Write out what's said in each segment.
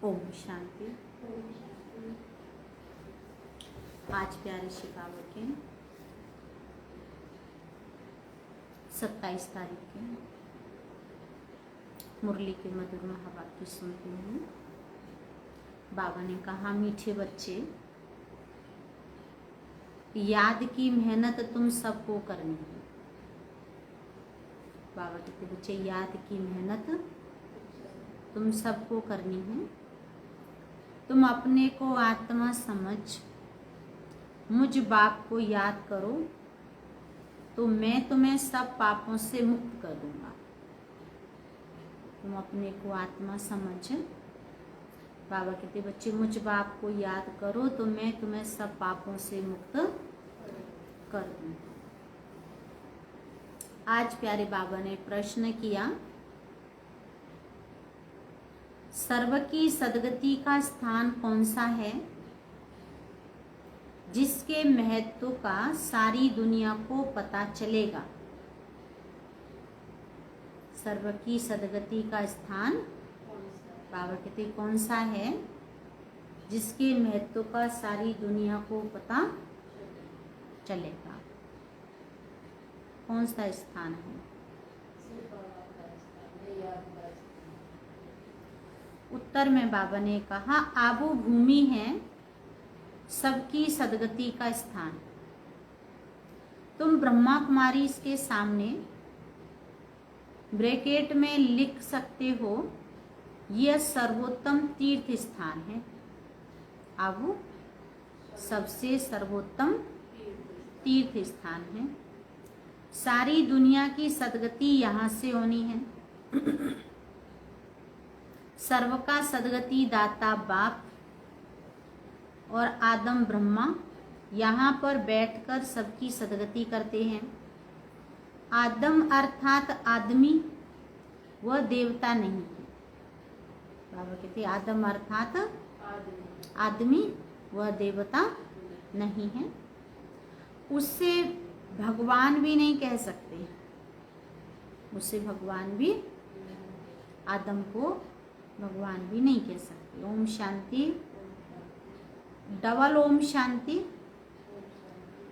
ओम शांति। आज प्यारे शिकागो के 27 तारीख के मुरली के मधुर महावाक्य सुनते हैं। बाबा ने कहा, मीठे बच्चे, याद की मेहनत तुम सबको करनी है। बाबा कहते, बच्चे याद की मेहनत तुम सबको करनी है। तुम अपने को आत्मा समझ मुझ बाप को याद करो तो मैं तुम्हें सब पापों से मुक्त कर दूंगा। तुम अपने को आत्मा समझ, बाबा कहते, बच्चे मुझ बाप को याद करो तो मैं तुम्हें सब पापों से मुक्त कर दूंगा। आज प्यारे बाबा ने प्रश्न किया, सर्व की सदगति का स्थान कौन सा है जिसके महत्व का सारी दुनिया को पता चलेगा? सर्व की सदगति का स्थान बाबा कहते कौन सा है जिसके महत्व का सारी दुनिया को पता चलेगा? कौन सा स्थान है? उत्तर में बाबा ने कहा, आबू भूमि है सबकी सदगति का स्थान। तुम ब्रह्मा कुमारी इसके सामने ब्रैकेट में लिख सकते हो, यह सर्वोत्तम तीर्थ स्थान है। आबू सबसे सर्वोत्तम तीर्थ स्थान है। सारी दुनिया की सदगति यहाँ से होनी है। सर्व का सदगति दाता बाप और आदम ब्रह्मा यहाँ पर बैठकर सबकी सदगति करते हैं। आदम अर्थात आदमी, वह देवता नहीं है। बाबा कहते आदम अर्थात आदमी, वह देवता नहीं है। उससे भगवान भी नहीं कह सकते। उसे भगवान भी, आदम को भगवान भी नहीं कह सकते। ओम शांति, डबल ओम शांति,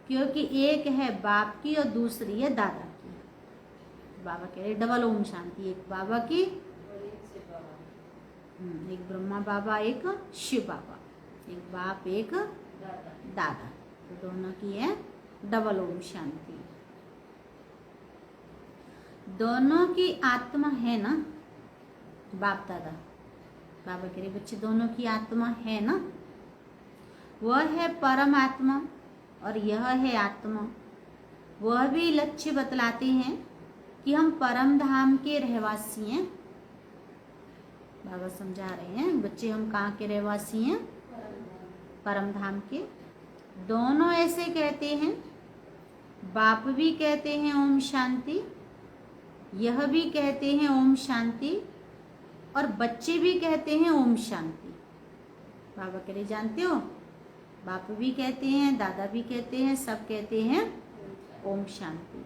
क्योंकि एक है बाप की और दूसरी है दादा की। बाबा कह रहे डबल ओम शांति, एक बाबा की, एक ब्रह्मा बाबा, एक शिव बाबा, एक बाप एक दादा, तो दोनों की है डबल ओम शांति। दोनों की आत्मा है ना बाप दादा। बाबा कह रहे बच्चे दोनों की आत्मा है ना, वह है परम आत्मा और यह है आत्मा। वह भी लक्ष्य बतलाते हैं कि हम परम धाम के रहवासी हैं। बाबा समझा रहे हैं बच्चे हम कहाँ के रहवासी हैं, परम धाम के। दोनों ऐसे कहते हैं, बाप भी कहते हैं ओम शांति, यह भी कहते हैं ओम शांति, और बच्चे भी कहते हैं ओम शांति। बाबा कह रहे जानते हो, बाप भी कहते हैं, दादा भी कहते हैं, सब कहते हैं ओम शांति।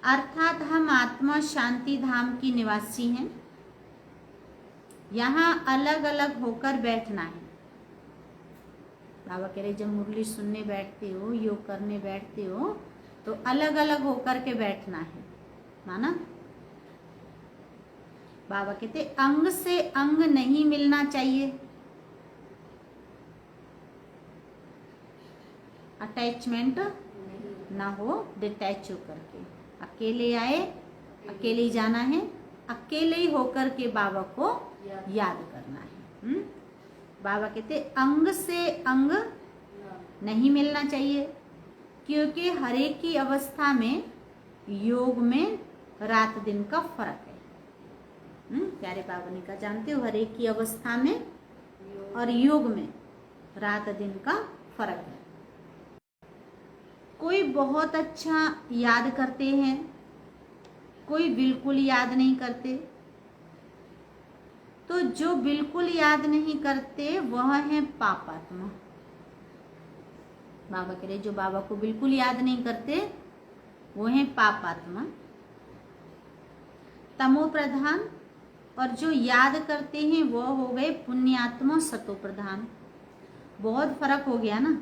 अर्थात हम आत्मा शांति धाम की निवासी हैं। यहाँ अलग अलग होकर बैठना है। बाबा कह रहे जब मुरली सुनने बैठते हो, योग करने बैठते हो, तो अलग अलग होकर के बैठना है, माना। बाबा कहते अंग से अंग नहीं मिलना चाहिए, अटैचमेंट ना हो, डिटैच होकर के। अकेले आए, अकेले ही जाना है, अकेले ही होकर के बाबा को याद करना है। बाबा कहते अंग से अंग नहीं मिलना चाहिए, क्योंकि हर एक की अवस्था में योग में रात दिन का फर्क है। प्यारे बाबा ने कहा जानते हो, हर एक की अवस्था में और योग में रात दिन का फर्क है। कोई बहुत अच्छा याद करते हैं, कोई बिल्कुल याद नहीं करते। तो जो बिल्कुल याद नहीं करते वह है पापात्मा। बाबा कह रहे जो बाबा को बिल्कुल याद नहीं करते वो है पापात्मा, तमो प्रधान, और जो याद करते हैं वो हो गए पुण्यात्मा, सतो प्रधान। बहुत फर्क हो गया ना।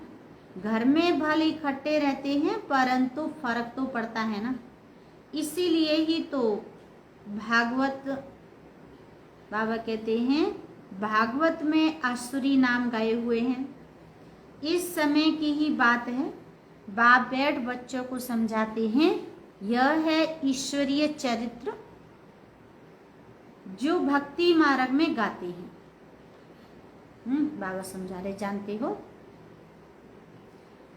घर में भले इकट्ठे रहते हैं परंतु फर्क तो पड़ता है ना। इसीलिए ही तो भागवत, बाबा कहते हैं भागवत में आसुरी नाम गाए हुए हैं। इस समय की ही बात है, बाप बैठ बच्चों को समझाते हैं, यह है ईश्वरीय चरित्र जो भक्ति मार्ग में गाते हैं। बाबा समझा रहे जानते हो,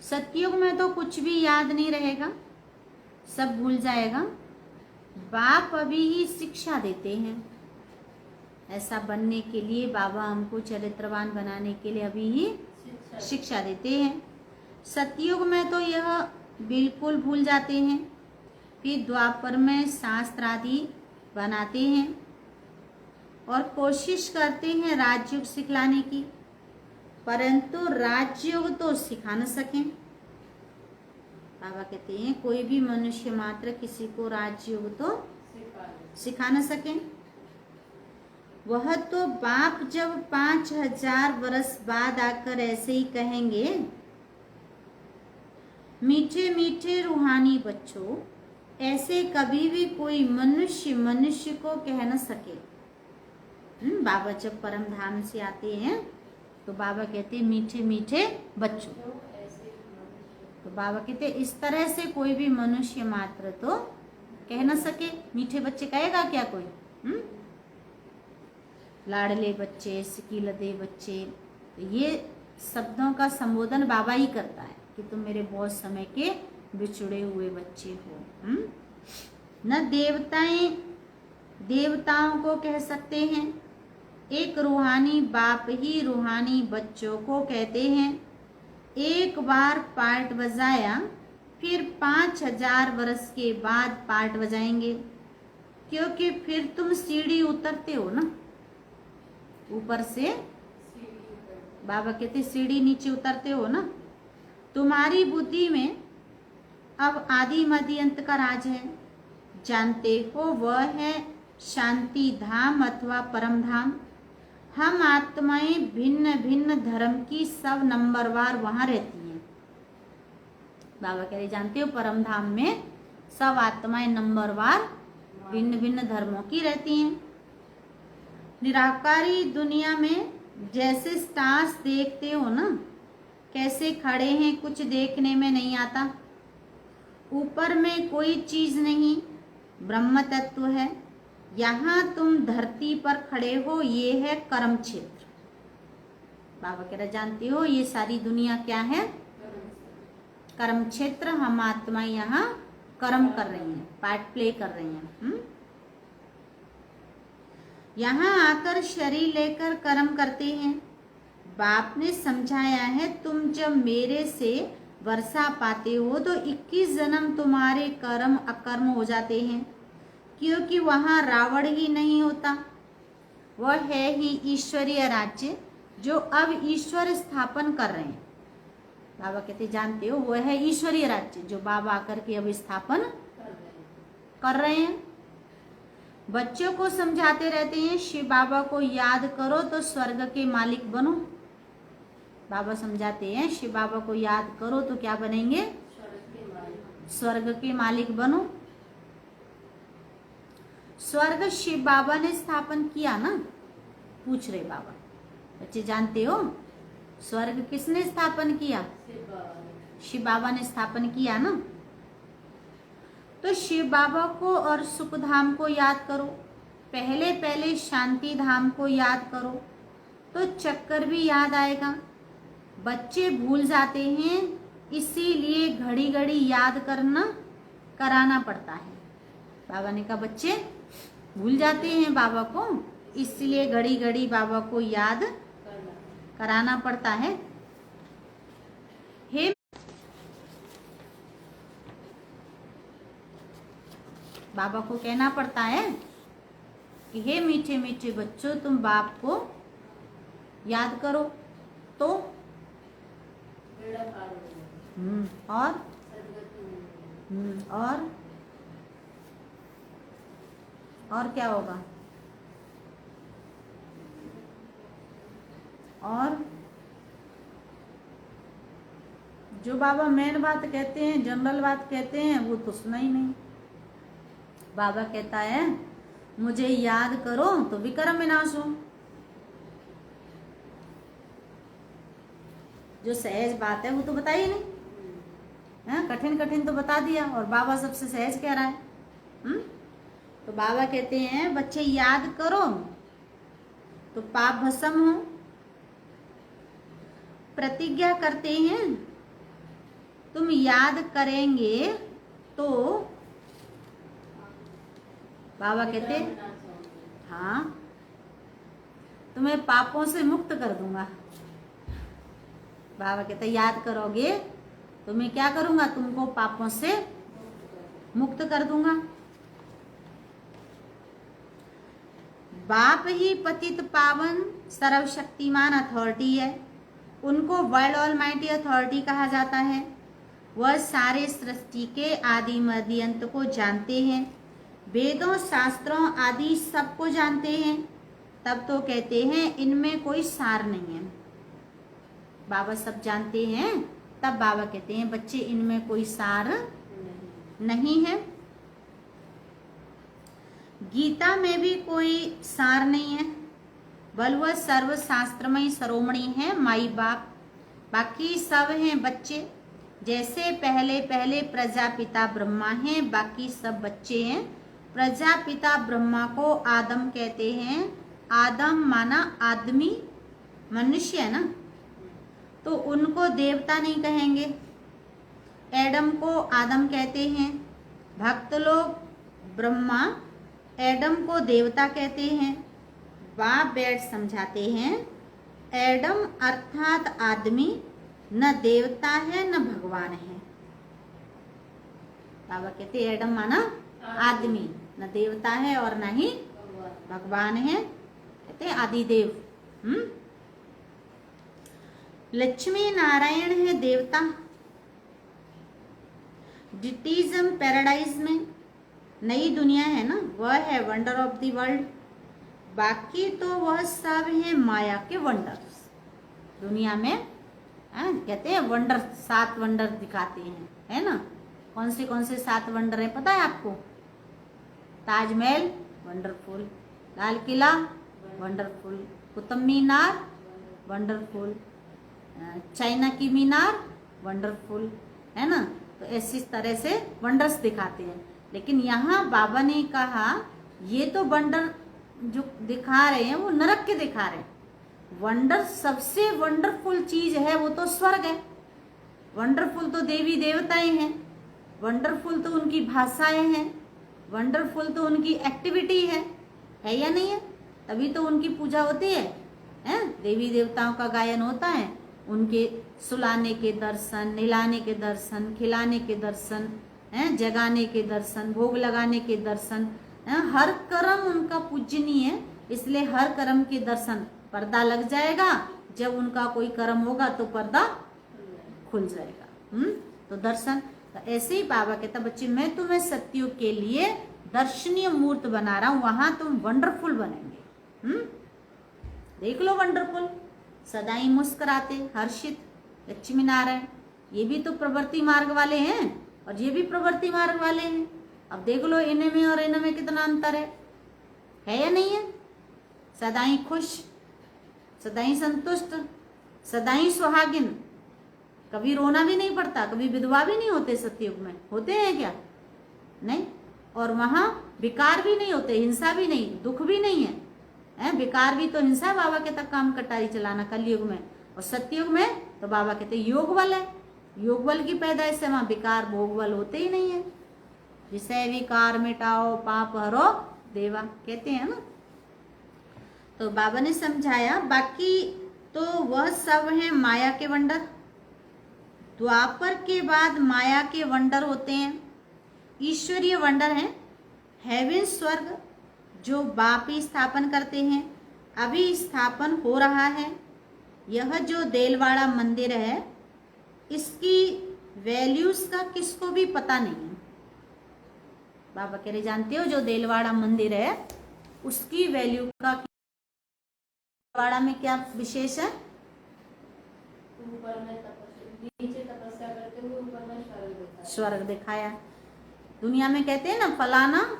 सतयुग में तो कुछ भी याद नहीं रहेगा, सब भूल जाएगा। बाप अभी ही शिक्षा देते हैं, ऐसा बनने के लिए बाबा हमको चरित्रवान बनाने के लिए अभी ही शिक्षा देते हैं। सतयुग में तो यह बिल्कुल भूल जाते हैं, फिर द्वापर में शास्त्र आदि बनाते हैं और कोशिश करते हैं राजयोग सिखलाने की, परंतु राजयोग तो सिखा न सकें। बाबा कहते हैं कोई भी मनुष्य मात्र किसी को राजयोग तो सिखा न सके। वह तो बाप जब 5000 वर्ष बाद आकर ऐसे ही कहेंगे, मीठे मीठे रूहानी बच्चों, ऐसे कभी भी कोई मनुष्य को कह न सके। बाबा जब परम धाम से आते हैं तो बाबा कहते हैं मीठे मीठे बच्चों। तो बाबा कहते इस तरह से कोई भी मनुष्य मात्र तो कह न सके। मीठे बच्चे कहेगा क्या कोई? लाडले बच्चे, सिकीलदे बच्चे, तो ये शब्दों का संबोधन बाबा ही करता है कि तुम मेरे बहुत समय के बिछुड़े हुए बच्चे हो। न देवताओं को कह सकते हैं, एक रूहानी बाप ही रूहानी बच्चों को कहते हैं। एक बार पार्ट बजाया फिर 5000 वर्ष के बाद पार्ट बजाएंगे, क्योंकि फिर तुम सीढ़ी उतरते हो ना ऊपर से। बाबा कहते सीढ़ी नीचे उतरते हो ना। तुम्हारी बुद्धि में अब आदि मध्य अंत का राज है। जानते हो वह है शांति धाम अथवा परम धाम। हम आत्माएं भिन्न भिन्न धर्म की सब नंबरवार वहां रहती हैं। बाबा कह रहे जानते हो परम धाम में सब आत्माएं नंबरवार भिन्न भिन्न धर्मों की रहती हैं। निराकारी दुनिया में जैसे स्टार्स देखते हो ना, कैसे खड़े हैं, कुछ देखने में नहीं आता। ऊपर में कोई चीज नहीं, ब्रह्म तत्व है। यहाँ तुम धरती पर खड़े हो, ये है कर्म क्षेत्र। बाबा कह रहे जानते हो ये सारी दुनिया क्या है? कर्म क्षेत्र। हम आत्मा यहाँ कर्म कर रही हैं, पार्ट प्ले कर रही हैं। यहाँ आकर शरीर लेकर कर्म करते हैं। बाप ने समझाया है तुम जब मेरे से वर्षा पाते हो तो 21 जन्म तुम्हारे कर्म अकर्म हो जाते हैं, क्योंकि वहाँ रावण ही नहीं होता। वह है ही ईश्वरीय राज्य जो अब ईश्वर स्थापन कर रहे हैं। बाबा कहते जानते हो वह है ईश्वरीय राज्य जो बाबा आकर के अब स्थापन कर रहे हैं। बच्चों को समझाते रहते हैं शिव बाबा को याद करो तो स्वर्ग के मालिक बनो। बाबा समझाते हैं शिव बाबा को याद करो तो क्या बनेंगे? स्वर्ग के मालिक बनो। स्वर्ग शिव बाबा ने स्थापन किया ना, पूछ रहे बाबा। बच्चे जानते हो स्वर्ग किसने स्थापन किया? शिव बाबा ने स्थापन किया ना। तो शिव बाबा को और सुख धाम को याद करो, पहले पहले शांति धाम को याद करो तो चक्कर भी याद आएगा। बच्चे भूल जाते हैं, इसीलिए घड़ी घड़ी याद कराना पड़ता है। बाबा ने कहा बच्चे भूल जाते हैं बाबा को, इसलिए घड़ी घड़ी बाबा को याद कराना पड़ता है। हे बाबा को कहना पड़ता है कि हे मीठे मीठे बच्चों तुम बाप को याद करो तो और क्या होगा? और जो बाबा मेन बात कहते हैं, जनरल बात कहते हैं, वो तो सुना ही नहीं। बाबा कहता है मुझे याद करो तो विक्रम विनाश हो। जो सहज बात है वो तो बताई नहीं है, कठिन कठिन तो बता दिया और बाबा सबसे सहज कह रहा है। तो बाबा कहते हैं बच्चे याद करो तो पाप भस्म हो। प्रतिज्ञा करते हैं तुम याद करेंगे तो बाबा कहते हाँ तुम्हें पापों से मुक्त कर दूंगा। बाबा कहते याद करोगे तो मैं क्या करूंगा? तुमको पापों से मुक्त कर दूंगा। बाप ही पतित पावन सर्वशक्तिमान अथॉरिटी है। उनको वर्ल्ड ऑलमाइटी अथॉरिटी कहा जाता है। वह सारे सृष्टि के आदि मध्य अंत को जानते हैं, वेदों शास्त्रों आदि सबको जानते हैं। तब तो कहते हैं इनमें कोई सार नहीं है। बाबा सब जानते हैं, तब बाबा कहते हैं बच्चे इनमें कोई सार नहीं है। गीता में भी कोई सार नहीं है, बल वह सर्वशास्त्रमय शिरोमणि है माई बाप। बाकी सब हैं बच्चे। जैसे पहले पहले प्रजापिता ब्रह्मा हैं, बाकी सब बच्चे हैं। प्रजापिता ब्रह्मा को आदम कहते हैं। आदम माना आदमी, मनुष्य है ना, तो उनको देवता नहीं कहेंगे। एडम को आदम कहते हैं। भक्त लोग ब्रह्मा एडम को देवता कहते हैं। बाप बैठ समझाते हैं एडम अर्थात आदमी न देवता है न भगवान है। बाबा कहते एडम माना आदमी, न देवता है और न ही भगवान है, कहते आदिदेव। लक्ष्मी नारायण है देवता। डिटीजम पैराडाइज में नई दुनिया है ना, वह है वंडर ऑफ द वर्ल्ड। बाकी तो वह सब है माया के वंडर्स। दुनिया में कहते हैं वंडर, 7 वंडर दिखाते हैं, है ना। कौन से 7 वंडर है पता है आपको? Taj Mahal wonderful, Lal Qila wonderful, Qutub Minar wonderful, China की मीनार वंडरफुल, है ना। तो ऐसी तरह से वंडर्स दिखाते हैं। लेकिन यहाँ बाबा ने कहा ये तो वंडर जो दिखा रहे हैं वो नरक के दिखा रहे हैं। वंडर, सबसे वंडरफुल चीज है वो तो स्वर्ग है। वंडरफुल तो देवी देवताएं हैं, वंडरफुल तो उनकी भाषाएं हैं, वंडरफुल तो उनकी एक्टिविटी है या नहीं है? तभी तो उनकी पूजा होती है, देवी देवताओं का गायन होता है, उनके सुलाने के दर्शन, निलाने के दर्शन, खिलाने के दर्शन, जगाने के दर्शन, भोग लगाने के दर्शन, हर कर्म उनका पूजनीय है। इसलिए हर कर्म के दर्शन, पर्दा लग जाएगा, जब उनका कोई कर्म होगा तो पर्दा खुल जाएगा। तो दर्शन, तो ऐसे ही बाबा कहता बच्चे मैं तुम्हें सत्युग के लिए दर्शनीय मूर्त बना रहा हूं, वहां तुम वंडरफुल बनेंगे। देख लो वंडरफुल, सदा ही मुस्कुराते, हर्षित, लक्ष्मी नारायण, ये भी तो प्रवृत्ति मार्ग वाले हैं और ये भी प्रवृत्ति मार्ग वाले हैं। अब देख लो इन्हें में और इन्हें में कितना अंतर है या नहीं है? सदा ही खुश, सदा ही संतुष्ट, सदा ही सुहागिन, कभी रोना भी नहीं पड़ता, कभी विधवा भी नहीं होते सतयुग में, होते हैं क्या? नहीं। और वहां विकार भी नहीं होते, हिंसा भी नहीं, दुख भी नहीं है, विकार भी तो हिंसा है बाबा के तक काम कटारी चलाना कलयुग में। और सतयुग में तो बाबा कहते योग बल है, योग बल की पैदाइश से वहां विकार भोग बल होते ही नहीं है। विषय विकार मिटाओ पाप हरो देवा, कहते हैं ना। तो बाबा ने समझाया बाकी तो वह सब है माया के वंडर। द्वापर के बाद माया के वंडर होते हैं, ईश्वरीय वंडर हैं। हेवन, स्वर्ग, जो बाप ही स्थापन करते हैं, अभी स्थापन हो रहा है। यह जो देलवाड़ा मंदिर है, इसकी वैल्यूज का किसको भी पता नहीं है। बाबा कह रहे जानते हो जो देलवाड़ा मंदिर है उसकी वैल्यू का, देलवाड़ा में क्या विशेष है? ऊपर में नीचे तपस्या करते हुए ऊपर में स्वर्ग दिखाया। दुनिया में कहते हैं ना फलाना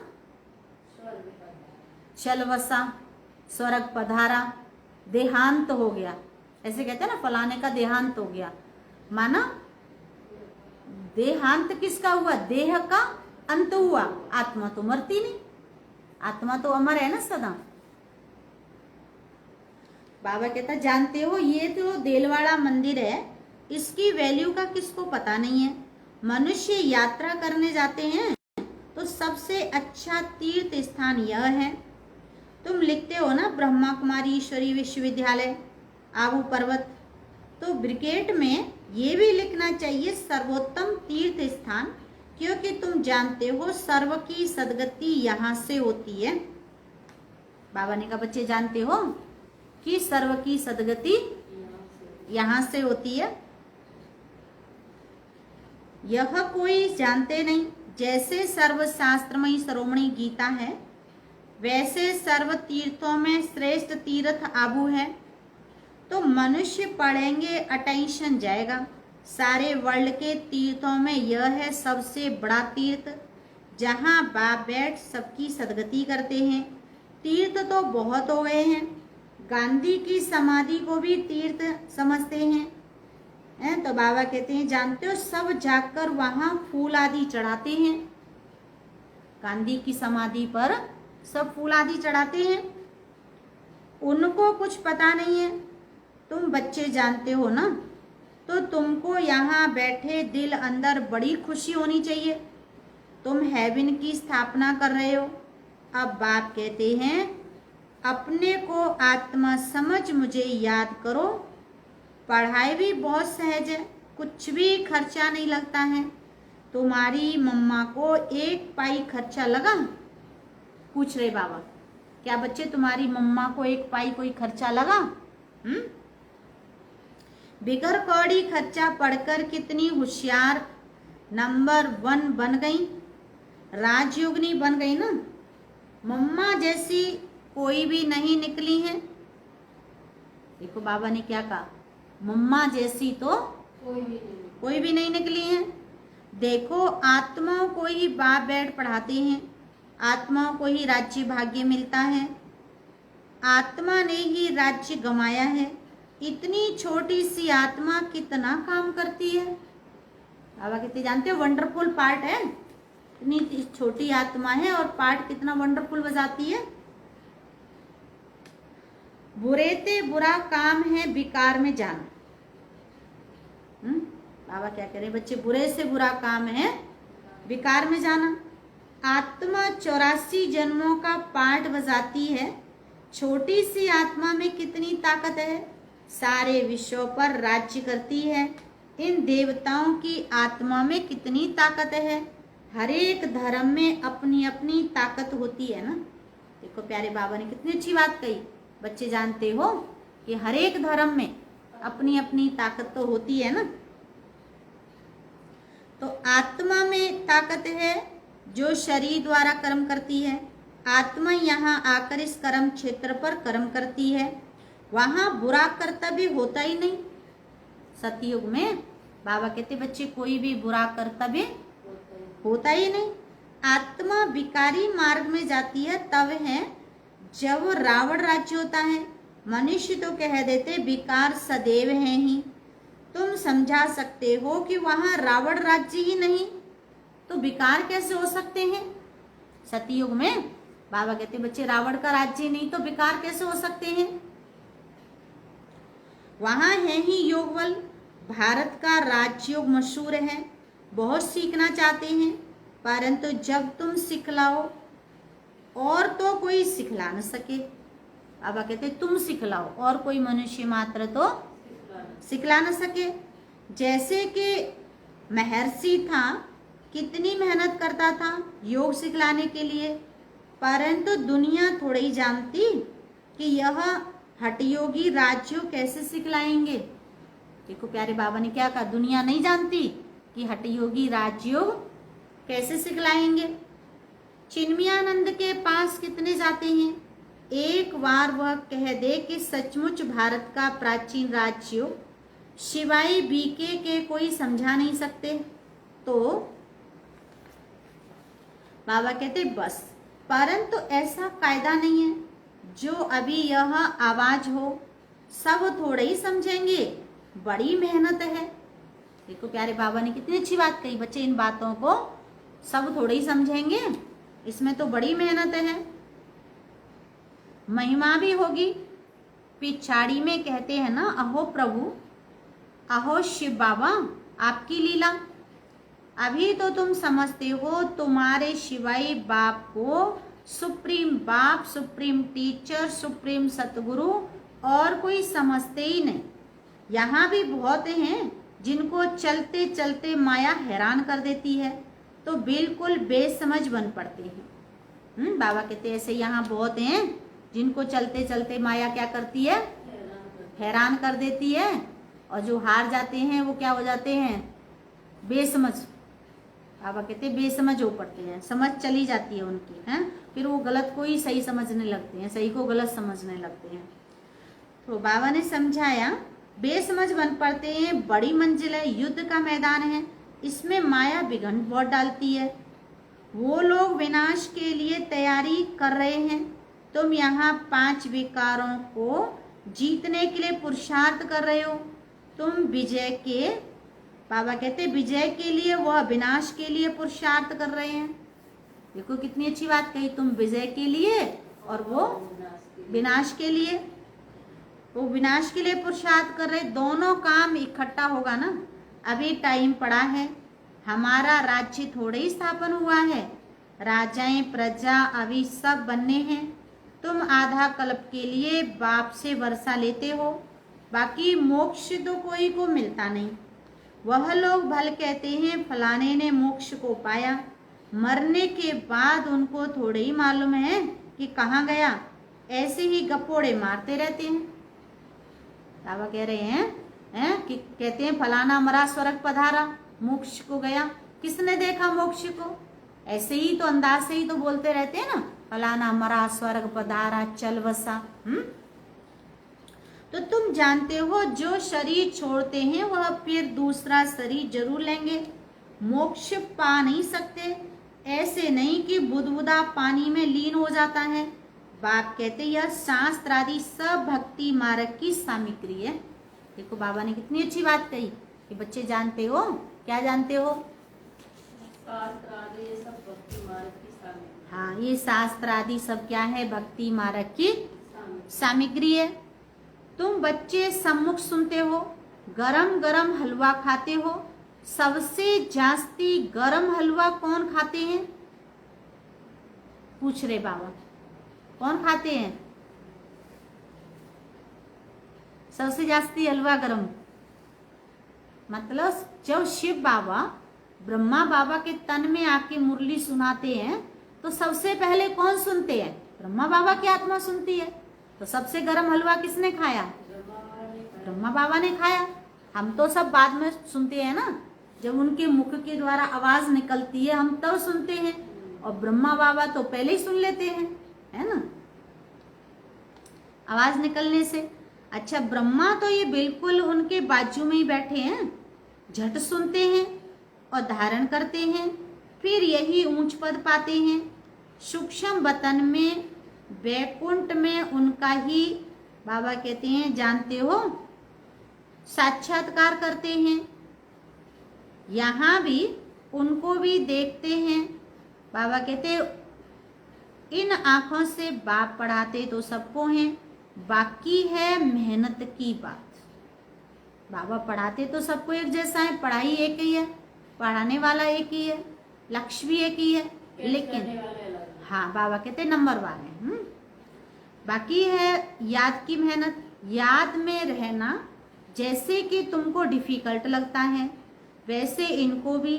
चल बसा, स्वर्ग पधारा, देहांत हो गया, ऐसे कहते हैं ना फलाने का देहांत हो गया। माना देहांत किसका हुआ? देह का अंत हुआ, आत्मा तो मरती नहीं, आत्मा तो अमर है ना सदा। बाबा कहता जानते हो ये जो देलवाड़ा मंदिर है इसकी वैल्यू का किसको पता नहीं है। मनुष्य यात्रा करने जाते हैं तो सबसे अच्छा तीर्थ स्थान यह है। तुम लिखते हो ना ब्रह्मा कुमारी ईश्वरी विश्वविद्यालय आबू पर्वत, तो ब्रिकेट में ये भी लिखना चाहिए सर्वोत्तम तीर्थ स्थान, क्योंकि तुम जानते हो सर्व की सदगति यहाँ से होती है। बाबा ने कहा बच्चे जानते हो कि सर्व की सदगति यहाँ से होती है। यह कोई जानते नहीं। जैसे सर्वशास्त्रमयी शिरोमणि गीता है, वैसे सर्व तीर्थों में श्रेष्ठ तीर्थ आबू है। तो मनुष्य पढ़ेंगे अटेंशन जाएगा। सारे वर्ल्ड के तीर्थों में यह है सबसे बड़ा तीर्थ, जहाँ बाप बैठ सबकी सदगति करते हैं। तीर्थ तो बहुत हो गए हैं, गांधी की समाधि को भी तीर्थ समझते हैं। तो बाबा कहते हैं जानते हो सब जाकर वहां फूल आदि चढ़ाते हैं। गांधी की समाधि पर सब फूल आदि चढ़ाते हैं। उनको कुछ पता नहीं है, तुम बच्चे जानते हो ना। तो तुमको यहाँ बैठे दिल अंदर बड़ी खुशी होनी चाहिए, तुम हेवन की स्थापना कर रहे हो। अब बाप कहते हैं अपने को आत्मा समझ मुझे याद करो। पढ़ाई भी बहुत सहज है, कुछ भी खर्चा नहीं लगता है। तुम्हारी मम्मा को 1 पाई खर्चा लगा? पूछ रहे बाबा, क्या बच्चे तुम्हारी मम्मा को 1 पाई कोई खर्चा लगा? बिगर कौड़ी खर्चा पढ़कर कितनी होशियार नंबर 1 बन गई। राजयोगिनी बन गई ना। मम्मा जैसी कोई भी नहीं निकली है। देखो बाबा ने क्या कहा, मम्मा जैसी तो कोई भी नहीं निकली है। देखो आत्माओं को ही बाप बैठ पढ़ाते हैं, आत्माओं को ही राज्य भाग्य मिलता है, आत्मा ने ही राज्य गंवाया है। इतनी छोटी सी आत्मा कितना काम करती है। बाबा कहते जानते हो वंडरफुल पार्ट है, इतनी छोटी आत्मा है और पार्ट कितना वंडरफुल बजाती है। बुरे ते बुरा काम है विकार में जाना। बाबा क्या कह रहे हैं बच्चे, बुरे से बुरा काम है विकार में जाना। आत्मा 84 जन्मों का पाठ बजाती है। छोटी सी आत्मा में कितनी ताकत है, सारे विश्वों पर राज्य करती है। इन देवताओं की आत्मा में कितनी ताकत है। हर एक धर्म में अपनी अपनी ताकत होती है ना। देखो प्यारे बाबा ने कितनी अच्छी बात कही। बच्चे जानते हो कि हर एक धर्म में अपनी अपनी ताकत तो होती है ना। तो आत्मा में ताकत है जो शरीर द्वारा कर्म करती है। आत्मा यहाँ आकर इस कर्म क्षेत्र पर कर्म करती है। वहां बुरा कर्तव्य होता ही नहीं। सतयुग में बाबा कहते बच्चे कोई भी बुरा कर्तव्य होता ही नहीं। आत्मा विकारी मार्ग में जाती है तब है जब रावण राज्य होता है। मनुष्य तो कह देते विकार सदैव है ही। तुम समझा सकते हो कि वहां रावण राज्य ही नहीं तो विकार कैसे हो सकते हैं। सतयुग में बाबा कहते बच्चे रावण का राज्य नहीं तो विकार कैसे हो सकते हैं। वहां है ही योग बल। भारत का राजयोग मशहूर है, बहुत सीखना चाहते हैं, परंतु जब तुम सिखलाओ और तो कोई सिखला न सके। बाबा कहते तुम सिखलाओ और कोई मनुष्य मात्र तो सिखला न सके। जैसे कि महर्षि था, कितनी मेहनत करता था योग सिखलाने के लिए, परंतु दुनिया थोड़ी ही जानती कि यह हठयोगी राजयोग कैसे सिखलाएंगे। देखो प्यारे बाबा ने क्या कहा, दुनिया नहीं जानती कि हठयोगी राजयोग कैसे सिखलाएंगे। चिन्मयानंद के पास कितने जाते हैं, एक बार वह कह दे कि सचमुच भारत का प्राचीन राजयोग शिवाई बीके के कोई समझा नहीं सकते तो बाबा कहते बस। परंतु ऐसा कायदा नहीं है जो अभी यह आवाज हो सब थोड़े ही समझेंगे, बड़ी मेहनत है। देखो प्यारे बाबा ने कितनी अच्छी बात कही। बच्चे इन बातों को सब थोड़े ही समझेंगे, इसमें तो बड़ी मेहनत है, महिमा भी होगी। पिछाड़ी में कहते हैं ना, अहो प्रभु, अहो शिव बाबा, आपकी लीला। अभी तो तुम समझते हो तुम्हारे शिवाई बाप को सुप्रीम बाप, सुप्रीम टीचर, सुप्रीम सतगुरु और कोई समझते ही नहीं। यहाँ भी बहुत हैं जिनको चलते चलते माया हैरान कर देती है तो बिल्कुल बेसमझ बन पड़ते हैं। बाबा कहते हैं ऐसे यहाँ बहुत हैं जिनको चलते चलते माया क्या करती है, हैरान कर देती है, और जो हार जाते हैं वो क्या हो जाते हैं, बेसमझ। बाबा कहते हैं बेसमझ हो पड़ते हैं, समझ चली जाती है उनकी, हैं, फिर वो गलत को ही सही समझने लगते हैं, सही को गलत समझने लगते हैं। तो बाबा ने समझाया बेसमझ बन पड़ते हैं, बड़ी मंजिल है, युद्ध का मैदान है, इसमें माया विघ्न बहुत डालती है। वो लोग विनाश के लिए तैयारी कर रहे हैं, तुम यहाँ 5 विकारों को जीतने के लिए पुरुषार्थ कर रहे हो। तुम विजय के, बाबा कहते विजय के लिए, वह विनाश के लिए पुरुषार्थ कर रहे हैं। देखो कितनी अच्छी बात कही, तुम विजय के लिए और वो विनाश के लिए। वो विनाश के लिए पुरुषार्थ कर रहे, दोनों काम इकट्ठा होगा ना। अभी टाइम पड़ा है, हमारा राज्य थोड़े ही स्थापन हुआ है, राजाएं प्रजा अभी सब बनने हैं। तुम आधा कल्प के लिए बाप से वर्षा लेते हो, बाकी मोक्ष तो कोई को मिलता नहीं। वह लोग भल कहते हैं फलाने ने मोक्ष को पाया, मरने के बाद उनको थोड़े ही मालूम है कि कहाँ गया, ऐसे ही गप्पोड़े मारते रहते हैं। बाबा कह रहे हैं कि कहते हैं फलाना मरा स्वर्ग पधारा, मोक्ष को गया। किसने देखा मोक्ष को, ऐसे ही तो अंदाज से ही तो बोलते रहते हैं ना, फलाना मरा स्वर्ग पधारा चल बसा। तो तुम जानते हो जो शरीर छोड़ते हैं वह फिर दूसरा शरीर जरूर लेंगे, मोक्ष पा नहीं सकते। ऐसे नहीं कि बुदबुदा पानी में लीन हो जाता है। बाप कहते यह शास्त्र आदि सब भक्ति मार्ग की सामग्री है। देखो बाबा ने कितनी अच्छी बात कही कि बच्चे जानते हो, क्या जानते हो? शास्त्र आदि ये सब भक्ति मार्ग की सामग्री। हाँ, ये शास्त्र आदि सब क्या है? भक्ति मार्ग की सामग्री है। तुम बच्चे सम्मुख सुनते हो, गरम गरम हलवा खाते हो। सबसे जास्ती गरम हलवा कौन खाते हैं? पूछ रहे बाबा, कौन खाते हैं सबसे जास्ती हलवा गरम? मतलब जब शिव बाबा ब्रह्मा बाबा के तन में आके मुरली सुनाते हैं तो सबसे पहले कौन सुनते हैं? ब्रह्मा बाबा की आत्मा सुनती है। तो सबसे गरम हलवा किसने खाया? ब्रह्मा बाबा ने खाया। हम तो सब बाद में सुनते हैं ना, जब उनके मुख के द्वारा आवाज निकलती है हम तब सुनते हैं, और ब्रह्मा बाबा तो पहले ही सुन लेते हैं, है ना, आवाज निकलने से। अच्छा, ब्रह्मा तो ये बिल्कुल उनके बाजू में ही बैठे हैं, झट सुनते हैं और धारण करते हैं, फिर यही ऊंच पद पाते हैं। सूक्ष्म वतन में वैकुंठ में उनका ही बाबा कहते हैं जानते हो साक्षात्कार करते हैं। यहाँ भी उनको भी देखते हैं। बाबा कहते इन आंखों से बाप पढ़ाते तो सबको हैं, बाकी है मेहनत की बात। बाबा पढ़ाते तो सबको एक जैसा है, पढ़ाई एक ही है, पढ़ाने वाला एक ही है, लक्ष्य भी एक ही है, लेकिन हाँ बाबा कहते नंबर वाले बाकी है याद की मेहनत। याद में रहना जैसे कि तुमको डिफिकल्ट लगता है वैसे इनको भी,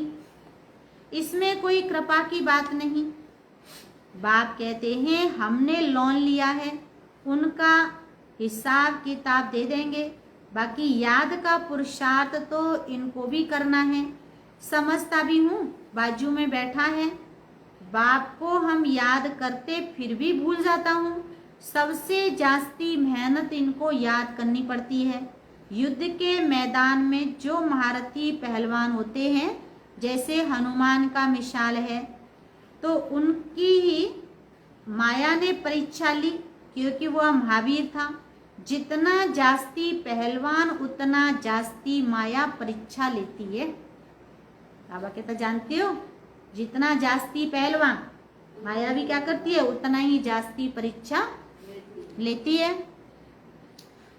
इसमें कोई कृपा की बात नहीं। बाप कहते हैं हमने लोन लिया है, उनका हिसाब किताब दे देंगे, बाकी याद का पुरुषार्थ तो इनको भी करना है। समझता भी हूँ, बाजू में बैठा है, बाप को हम याद करते फिर भी भूल जाता हूँ। सबसे जास्ती मेहनत इनको याद करनी पड़ती है। युद्ध के मैदान में जो महारथी पहलवान होते हैं, जैसे हनुमान का मिसाल है, तो उनकी ही माया ने परीक्षा ली, क्योंकि वह महावीर था। जितना जास्ती पहलवान उतना जास्ती माया परीक्षा लेती है। बाबा कहता जानते हो, जितना जास्ती पहलवान, माया भी क्या करती है, उतना ही जास्ती परीक्षा लेती है।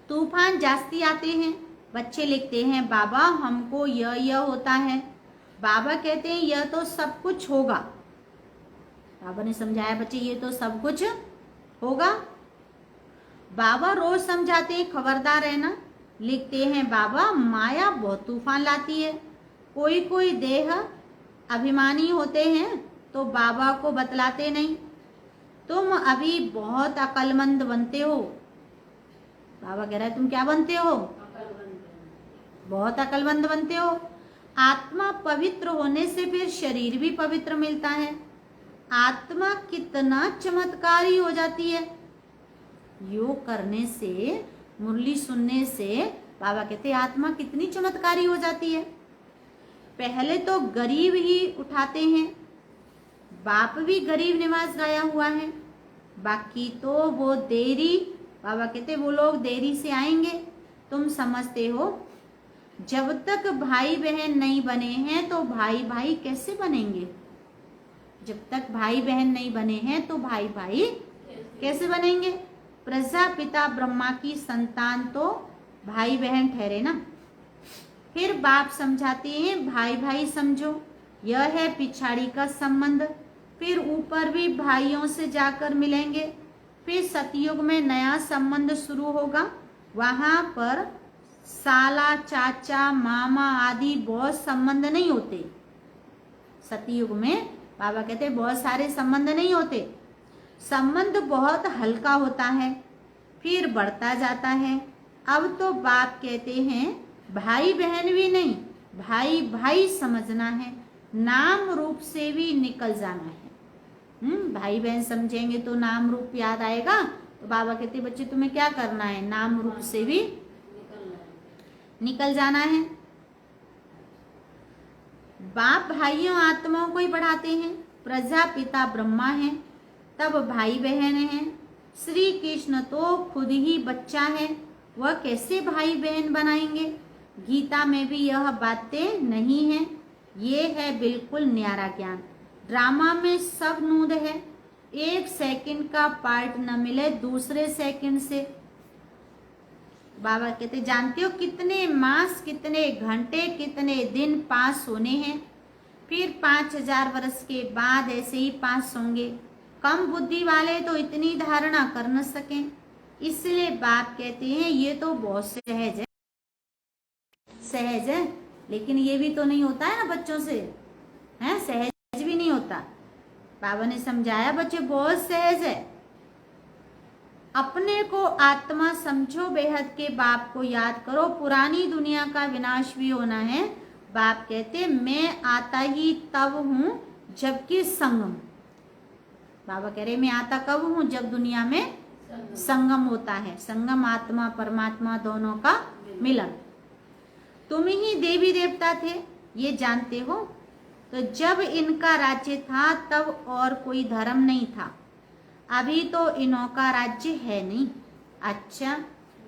तूफान जास्ती आते हैं। बच्चे लिखते हैं बाबा हमको यह होता है। बाबा कहते हैं यह तो सब कुछ होगा। बाबा ने समझाया बच्चे ये तो सब कुछ होगा। बाबा रोज समझाते हैं खबरदार रहना। लिखते हैं बाबा माया बहुत तूफान लाती है। कोई कोई देह अभिमानी होते हैं तो बाबा को बतलाते नहीं। तुम अभी बहुत अक्लमंद बनते हो। बाबा कह रहा है तुम क्या बनते हो? बहुत अक्लमंद बनते हो। आत्मा पवित्र होने से फिर शरीर भी पवित्र मिलता है। आत्मा कितना चमत्कारी हो जाती है। योग करने से, मुरली सुनने से बाबा कहते हैं आत्मा कितनी चमत्कारी हो जाती है। पहले तो गरीब ही उठाते हैं। बाप भी गरीब निवास गाया हुआ है। बाकी तो वो देरी, बाबा कहते वो लोग देरी से आएंगे। तुम समझते हो जब तक भाई बहन नहीं बने हैं तो भाई भाई कैसे बनेंगे? जब तक भाई बहन नहीं बने हैं तो भाई भाई कैसे बनेंगे? प्रजापिता ब्रह्मा की संतान तो भाई बहन ठहरे ना। फिर बाप समझाते हैं भाई भाई समझो, यह है पिछाड़ी का संबंध। फिर ऊपर भी भाइयों से जाकर मिलेंगे। फिर सतयुग में नया संबंध शुरू होगा। वहां पर साला, चाचा, मामा आदि बहुत संबंध नहीं होते। सतयुग में बाबा कहते बहुत सारे संबंध नहीं होते। संबंध बहुत हल्का होता है, फिर बढ़ता जाता है। अब तो बाप कहते हैं भाई बहन भी नहीं, भाई भाई समझना है। नाम रूप से भी निकल जाना है। भाई बहन समझेंगे तो नाम रूप याद आएगा। तो बाबा कहते बच्चे तुम्हें क्या करना है, नाम रूप से भी निकल जाना है। बाप भाइयों आत्माओं को ही पढ़ाते हैं। प्रजापिता ब्रह्मा है, तब भाई बहन हैं। श्री कृष्ण तो खुद ही बच्चा है, वह कैसे भाई बहन बनाएंगे। गीता में भी यह बातें नहीं है। ये है बिल्कुल न्यारा ज्ञान। ड्रामा में सब नूद है, एक सेकंड का पार्ट न मिले दूसरे सेकंड से। बाबा कहते जानते हो कितने मास, कितने घंटे, कितने दिन पास होने हैं, फिर 5000 वर्ष के बाद ऐसे ही पास होंगे। कम बुद्धि वाले तो इतनी धारणा कर न सकें। इसलिए बाप कहते हैं ये तो बहुत सहज है, सहज है, लेकिन ये भी तो नहीं होता है ना बच्चों से, है सहज भी नहीं होता। बाबा ने समझाया बच्चे बहुत सहज है। अपने को आत्मा समझो, बेहद के बाप को याद करो। पुरानी दुनिया का विनाश भी होना है। बाप कहते मैं आता ही तब हूं जबकि संगम। बाबा कह रहे मैं आता कब हूं, जब दुनिया में संगम होता है। संगम आत्मा परमात्मा दोनों का मिलन। तुम ही देवी देवता थे ये जानते हो। तो जब इनका राज्य था तब और कोई धर्म नहीं था। अभी तो इनों का राज्य है नहीं। अच्छा,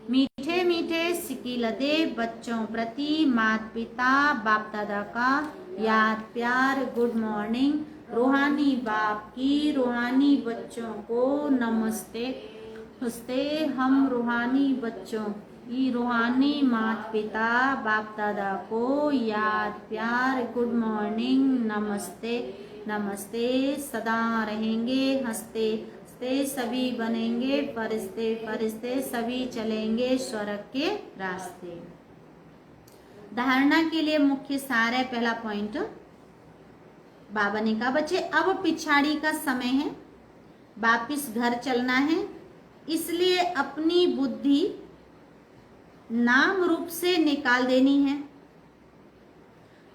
मीठे मीठे सिकीलते बच्चों प्रति माता पिता बाप दादा का याद प्यार, गुड मॉर्निंग। रूहानी बाप की रूहानी बच्चों को नमस्ते। नमस्ते। हम रूहानी बच्चों की रूहानी माता पिता बाप दादा को याद प्यार, गुड मॉर्निंग, नमस्ते नमस्ते। सदा रहेंगे हंसते हंसते, सभी बनेंगे फरिश्ते फरिश्ते, सभी चलेंगे स्वर्ग के रास्ते। धारणा के लिए मुख्य सार है। पहला पॉइंट बाबा ने कहा बच्चे अब पिछाड़ी का समय है, वापिस घर चलना है। इसलिए अपनी बुद्धि नाम रूप से निकाल देनी है।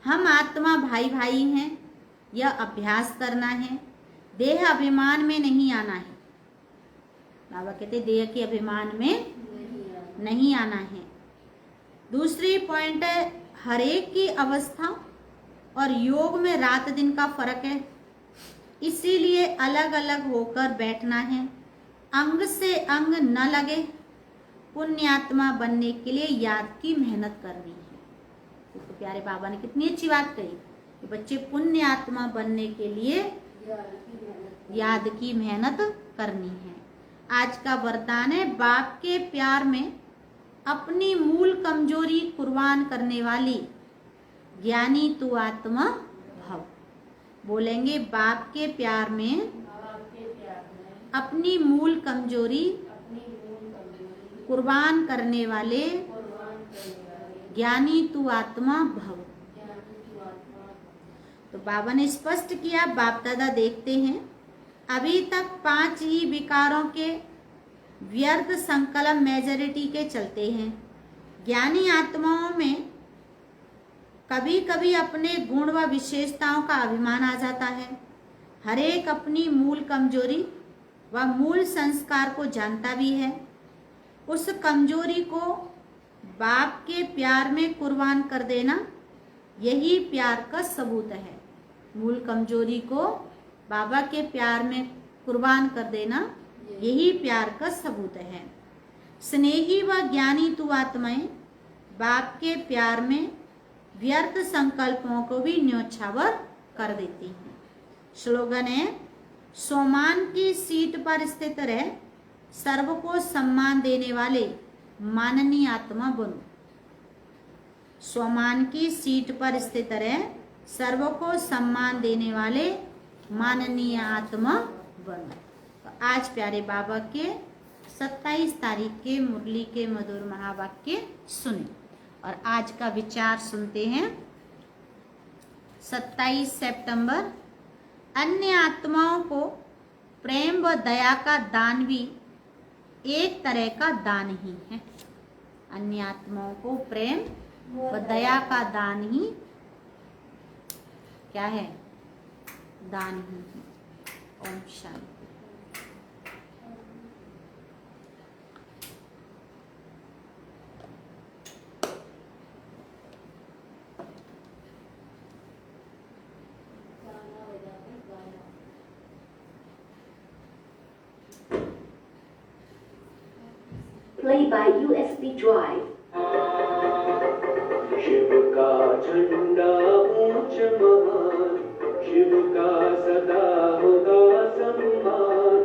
हम आत्मा भाई भाई हैं, यह अभ्यास करना है। देह अभिमान में नहीं आना है। बाबा कहते देह के अभिमान में नहीं आना है। दूसरी पॉइंट है हरेक की अवस्था और योग में रात दिन का फर्क है, इसीलिए अलग अलग होकर बैठना है। अंग से अंग न लगे। पुण्यात्मा बनने के लिए याद की मेहनत करनी है। तो प्यारे बाबा ने कितनी अच्छी बात कही कि बच्चे पुण्यात्मा बनने के लिए याद की मेहनत करनी है। आज का वरदान है बाप के प्यार में अपनी मूल कमजोरी कुर्बान करने वाली ज्ञानी तू आत्मा भव। बोलेंगे बाप के प्यार में अपनी मूल कमजोरी कुर्बान करने वाले ज्ञानी तू आत्मा भव। तो बाबा ने स्पष्ट किया, बाप दादा देखते हैं अभी तक 5 ही विकारों के व्यर्थ संकल्प मेजॉरिटी के चलते हैं। ज्ञानी आत्माओं में कभी कभी अपने गुण व विशेषताओं का अभिमान आ जाता है। हर एक अपनी मूल कमजोरी व मूल संस्कार को जानता भी है। उस कमजोरी को बाप के प्यार में कुर्बान कर देना यही प्यार का सबूत है। मूल कमजोरी को बाबा के प्यार में कुर्बान कर देना यही प्यार का सबूत है। स्नेही व ज्ञानी तू आत्माएं बाप के प्यार में व्यर्थ संकल्पों को भी न्योछावर कर देती हैं। स्लोगन है सोमान की सीट पर स्थित रह, सर्व को सम्मान देने वाले माननीय आत्मा बनो। स्वमान की सीट पर स्थित रह, सर्व को सम्मान देने वाले माननीय आत्मा बनो। तो आज प्यारे बाबा के 27 तारीख के मुरली के मधुर महावाक्य सुने और आज का विचार सुनते हैं। 27 सितंबर। अन्य आत्माओं को प्रेम व दया का दान भी एक तरह का दान ही है। अन्य आत्माओं को प्रेम व दया का दान ही क्या है? दान ही है। ओम शांति। गाना बजाते गाना। Play by USB drive. Shiv का झंडा ऊंच महान, शिव का सदा होगा सम्मान।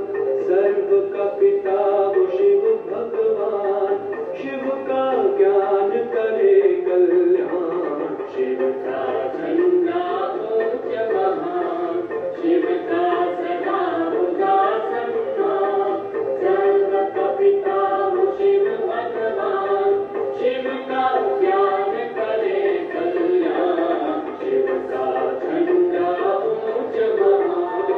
सर्व का पिता वो शिव भगवान, शिव का ज्ञान करे कल्याण। शिव का झंडा ऊंच महान, शिव का सदा होगा सम्मान। सर्व का पिता वो शिव भगवान, शिव का ज्ञान करे कल्याण। शिव का झंडा ऊंच महान।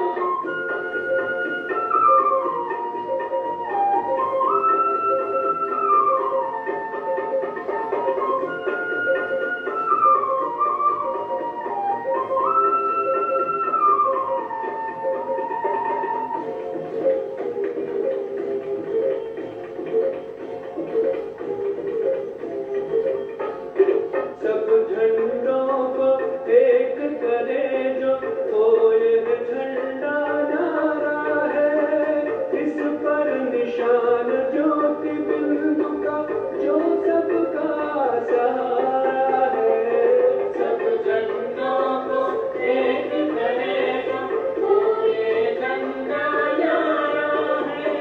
सब झंडों को एक करे जो, ओ ये झंडा न्यारा है। इस पर निशान ज्योति बिंदु का, जो सबका सहारा है। सब झंडों को एक करे जो, ओ ये झंडा न्यारा है।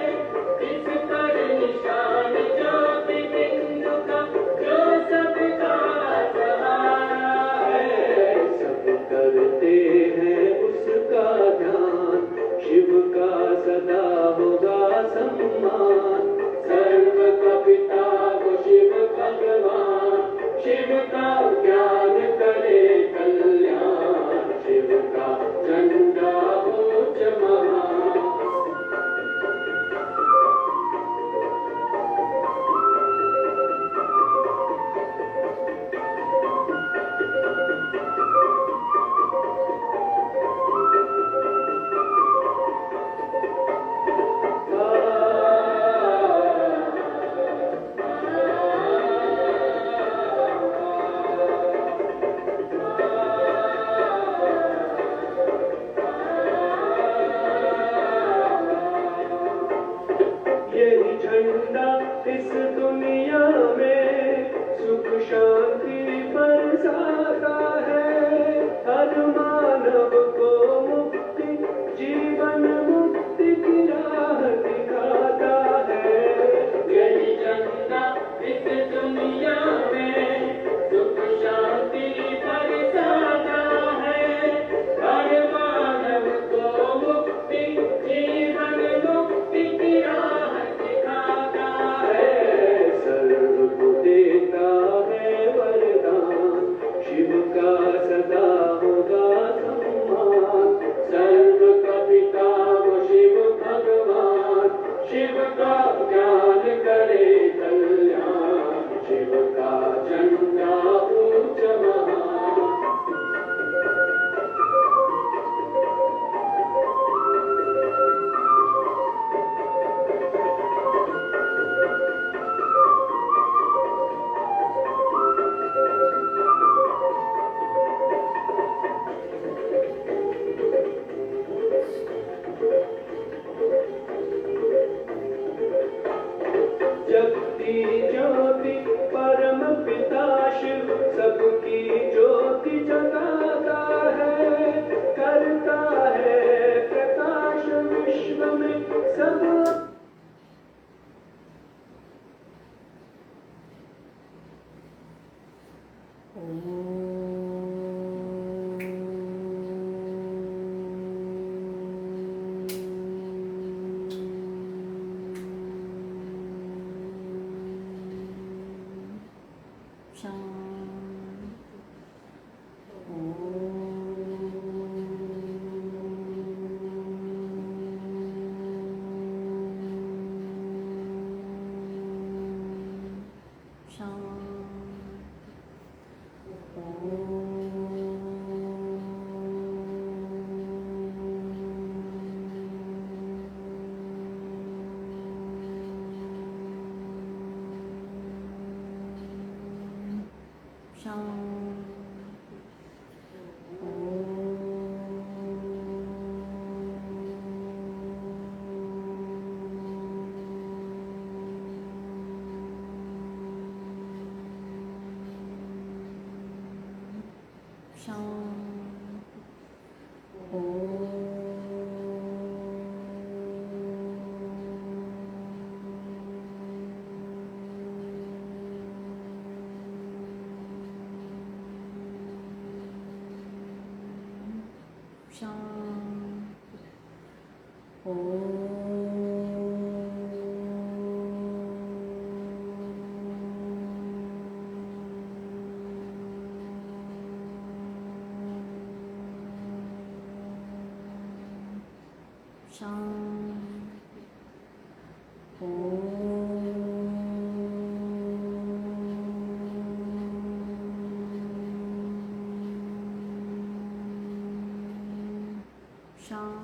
इस पर निशान ज्योति बिंदु का, जो सबका सहारा है। सब करते हैं उसका ध्यान, शिव का सदा होगा सम्मान। सर्व का पिता वो शिव भगवान, शिव का ज्ञान करे कल्याण। शिव का झंडा ऊंच महान। यही झंडा इस दुनिया में सुख शांति बरसाता है। हर मानव को मुक्ति, जीवन मुक्ति की राह दिखाता है। यही झंडा इस दुनिया में सुख शांति बरसाता है। हर मानव को मुक्ति, जीवन मुक्ति की राह दिखाता है। शांति। शांति।